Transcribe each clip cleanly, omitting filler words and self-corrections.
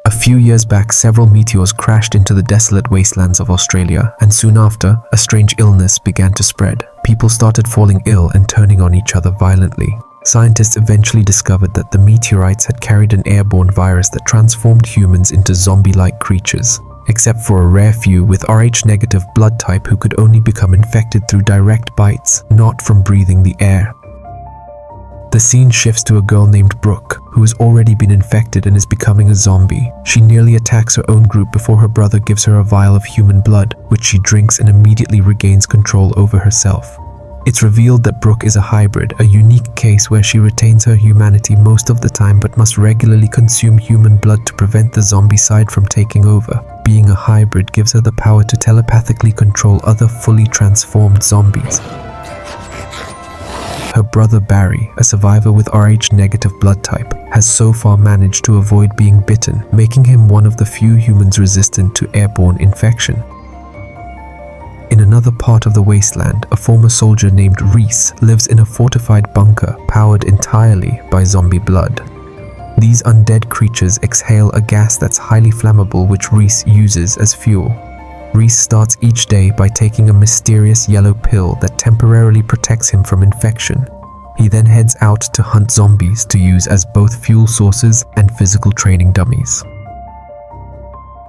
A few years back, several meteors crashed into the desolate wastelands of Australia, and soon after, a strange illness began to spread. People started falling ill and turning on each other violently. Scientists eventually discovered that the meteorites had carried an airborne virus that transformed humans into zombie-like creatures, except for a rare few with Rh-negative blood type who could only become infected through direct bites, not from breathing the air. The scene shifts to a girl named Brooke, who has already been infected and is becoming a zombie. She nearly attacks her own group before her brother gives her a vial of human blood, which she drinks and immediately regains control over herself. It's revealed that Brooke is a hybrid, a unique case where she retains her humanity most of the time but must regularly consume human blood to prevent the zombie side from taking over. Being a hybrid gives her the power to telepathically control other fully transformed zombies. Her brother Barry, a survivor with Rh-negative blood type, has so far managed to avoid being bitten, making him one of the few humans resistant to airborne infection. In another part of the wasteland, a former soldier named Reese lives in a fortified bunker powered entirely by zombie blood. These undead creatures exhale a gas that's highly flammable, which Reese uses as fuel. Reese starts each day by taking a mysterious yellow pill that temporarily protects him from infection. He then heads out to hunt zombies to use as both fuel sources and physical training dummies.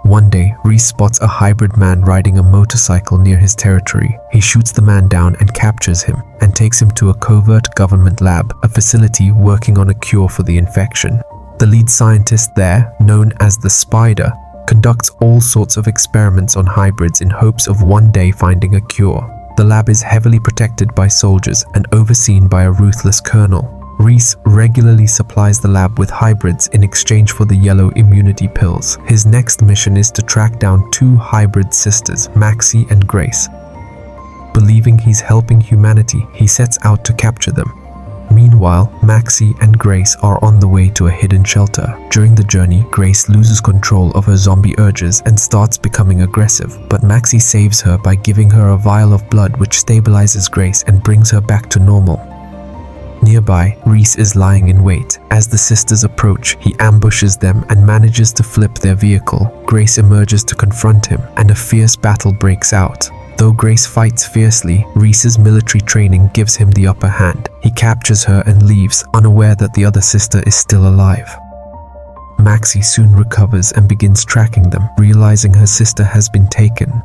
One day, Reese spots a hybrid man riding a motorcycle near his territory. He shoots the man down and captures him, and takes him to a covert government lab, a facility working on a cure for the infection. The lead scientist there, known as the Spider, conducts all sorts of experiments on hybrids in hopes of one day finding a cure. The lab is heavily protected by soldiers and overseen by a ruthless colonel. Reese regularly supplies the lab with hybrids in exchange for the yellow immunity pills. His next mission is to track down two hybrid sisters, Maxi and Grace. Believing he's helping humanity, he sets out to capture them. Meanwhile, Maxi and Grace are on the way to a hidden shelter. During the journey, Grace loses control of her zombie urges and starts becoming aggressive, but Maxi saves her by giving her a vial of blood which stabilizes Grace and brings her back to normal. Nearby, Reese is lying in wait. As the sisters approach, he ambushes them and manages to flip their vehicle. Grace emerges to confront him, and a fierce battle breaks out. Though Grace fights fiercely, Reese's military training gives him the upper hand. He captures her and leaves, unaware that the other sister is still alive. Maxi soon recovers and begins tracking them, realizing her sister has been taken.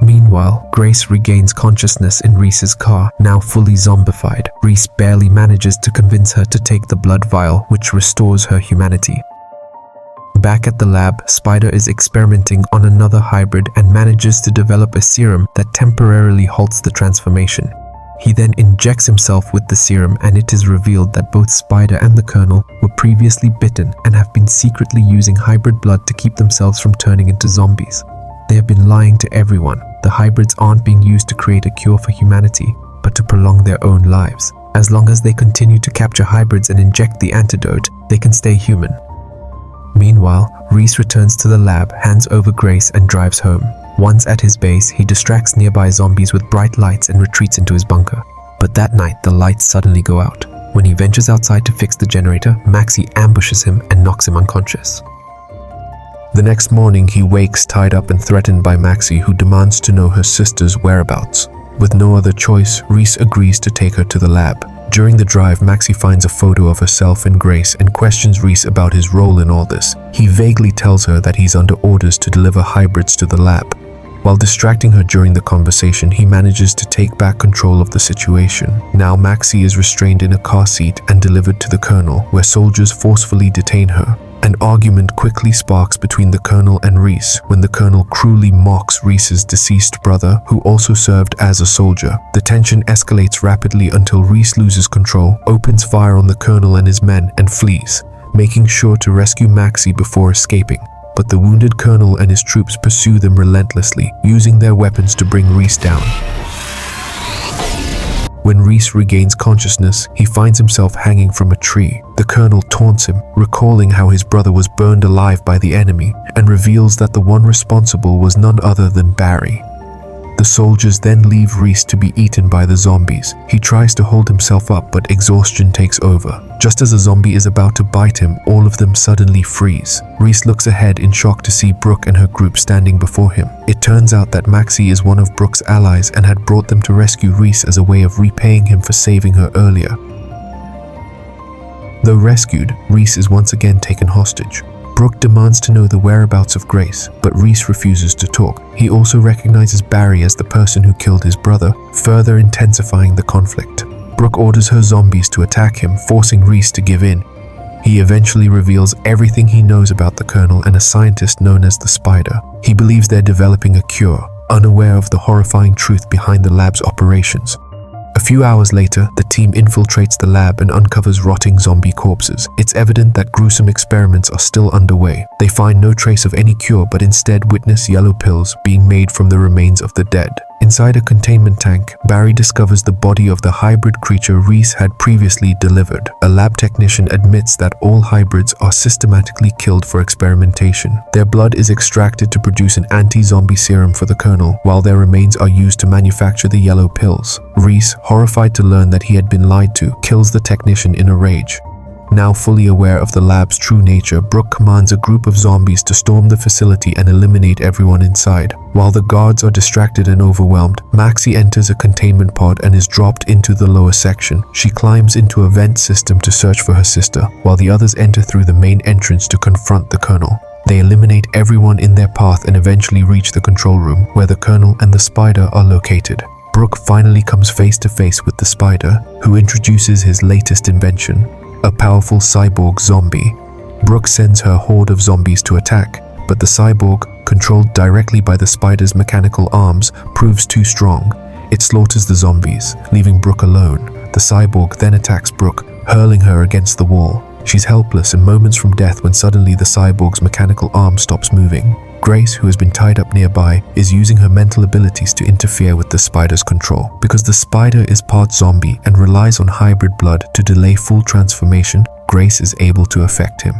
Meanwhile, Grace regains consciousness in Reese's car, now fully zombified. Reese barely manages to convince her to take the blood vial, which restores her humanity. Back at the lab, Spider is experimenting on another hybrid and manages to develop a serum that temporarily halts the transformation. He then injects himself with the serum, and it is revealed that both Spider and the Colonel were previously bitten and have been secretly using hybrid blood to keep themselves from turning into zombies. They have been lying to everyone. The hybrids aren't being used to create a cure for humanity, but to prolong their own lives. As long as they continue to capture hybrids and inject the antidote, they can stay human. Meanwhile, Reese returns to the lab, hands over Grace, and drives home. Once at his base, he distracts nearby zombies with bright lights and retreats into his bunker. But that night, the lights suddenly go out. When he ventures outside to fix the generator, Maxi ambushes him and knocks him unconscious. The next morning, he wakes tied up and threatened by Maxi, who demands to know her sister's whereabouts. With no other choice, Reese agrees to take her to the lab. During the drive, Maxi finds a photo of herself and Grace and questions Reese about his role in all this. He vaguely tells her that he's under orders to deliver hybrids to the lab. While distracting her during the conversation, he manages to take back control of the situation. Now Maxi is restrained in a car seat and delivered to the Colonel, where soldiers forcefully detain her. An argument quickly sparks between the Colonel and Reese when the Colonel cruelly mocks Reese's deceased brother, who also served as a soldier. The tension escalates rapidly until Reese loses control, opens fire on the Colonel and his men, and flees, making sure to rescue Maxi before escaping. But the wounded Colonel and his troops pursue them relentlessly, using their weapons to bring Reese down. When Reese regains consciousness, he finds himself hanging from a tree. The Colonel taunts him, recalling how his brother was burned alive by the enemy, and reveals that the one responsible was none other than Barry. The soldiers then leave Reese to be eaten by the zombies. He tries to hold himself up, but exhaustion takes over. Just as a zombie is about to bite him, all of them suddenly freeze. Reese looks ahead in shock to see Brooke and her group standing before him. It turns out that Maxi is one of Brooke's allies and had brought them to rescue Reese as a way of repaying him for saving her earlier. Though rescued, Reese is once again taken hostage. Brooke demands to know the whereabouts of Grace, but Reese refuses to talk. He also recognizes Barry as the person who killed his brother, further intensifying the conflict. Brooke orders her zombies to attack him, forcing Reese to give in. He eventually reveals everything he knows about the Colonel and a scientist known as the Spider. He believes they're developing a cure, unaware of the horrifying truth behind the lab's operations. A few hours later, the team infiltrates the lab and uncovers rotting zombie corpses. It's evident that gruesome experiments are still underway. They find no trace of any cure, but instead witness yellow pills being made from the remains of the dead. Inside a containment tank, Barry discovers the body of the hybrid creature Reese had previously delivered. A lab technician admits that all hybrids are systematically killed for experimentation. Their blood is extracted to produce an anti-zombie serum for the Colonel, while their remains are used to manufacture the yellow pills. Reese, horrified to learn that he had been lied to, kills the technician in a rage. Now fully aware of the lab's true nature, Brooke commands a group of zombies to storm the facility and eliminate everyone inside. While the guards are distracted and overwhelmed, Maxi enters a containment pod and is dropped into the lower section. She climbs into a vent system to search for her sister, while the others enter through the main entrance to confront the Colonel. They eliminate everyone in their path and eventually reach the control room, where the Colonel and the Spider are located. Brooke finally comes face to face with the Spider, who introduces his latest invention, a powerful cyborg zombie. Brooke sends her horde of zombies to attack, but the cyborg, controlled directly by the Spider's mechanical arms, proves too strong. It slaughters the zombies, leaving Brooke alone. The cyborg then attacks Brooke, hurling her against the wall. She's helpless and moments from death when suddenly the cyborg's mechanical arm stops moving. Grace, who has been tied up nearby, is using her mental abilities to interfere with the Spider's control. Because the Spider is part zombie and relies on hybrid blood to delay full transformation, Grace is able to affect him.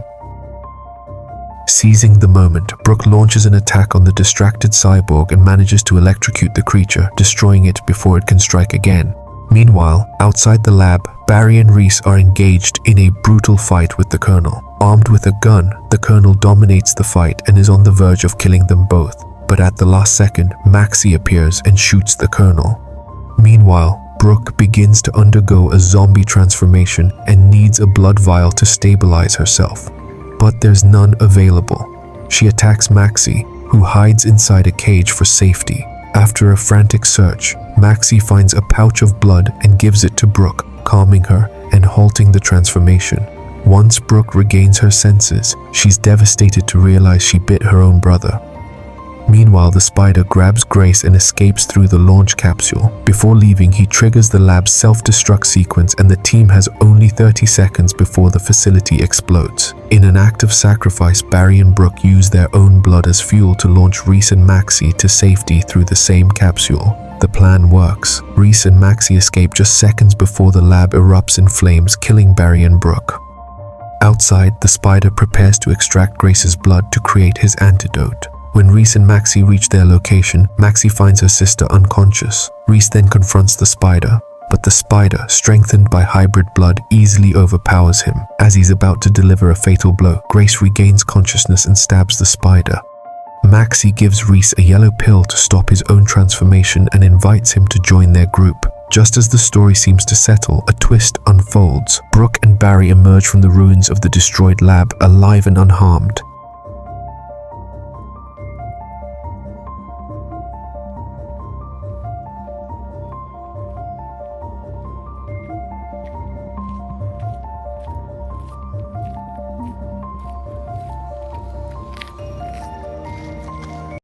Seizing the moment, Brooke launches an attack on the distracted cyborg and manages to electrocute the creature, destroying it before it can strike again. Meanwhile, outside the lab, Barry and Reese are engaged in a brutal fight with the Colonel. Armed with a gun, the Colonel dominates the fight and is on the verge of killing them both. But at the last second, Maxi appears and shoots the Colonel. Meanwhile, Brooke begins to undergo a zombie transformation and needs a blood vial to stabilize herself. But there's none available. She attacks Maxi, who hides inside a cage for safety. After a frantic search, Maxi finds a pouch of blood and gives it to Brooke, calming her and halting the transformation. Once Brooke regains her senses, she's devastated to realize she bit her own brother. Meanwhile, the Spider grabs Grace and escapes through the launch capsule. Before leaving, he triggers the lab's self-destruct sequence and the team has only 30 seconds before the facility explodes. In an act of sacrifice, Barry and Brooke use their own blood as fuel to launch Reese and Maxi to safety through the same capsule. The plan works. Reese and Maxi escape just seconds before the lab erupts in flames, killing Barry and Brooke. Outside, the Spider prepares to extract Grace's blood to create his antidote. When Reese and Maxi reach their location, Maxi finds her sister unconscious. Reese then confronts the Spider, but the Spider, strengthened by hybrid blood, easily overpowers him. As he's about to deliver a fatal blow, Grace regains consciousness and stabs the Spider. Maxi gives Reese a yellow pill to stop his own transformation and invites him to join their group. Just as the story seems to settle, a twist unfolds. Brooke and Barry emerge from the ruins of the destroyed lab, alive and unharmed.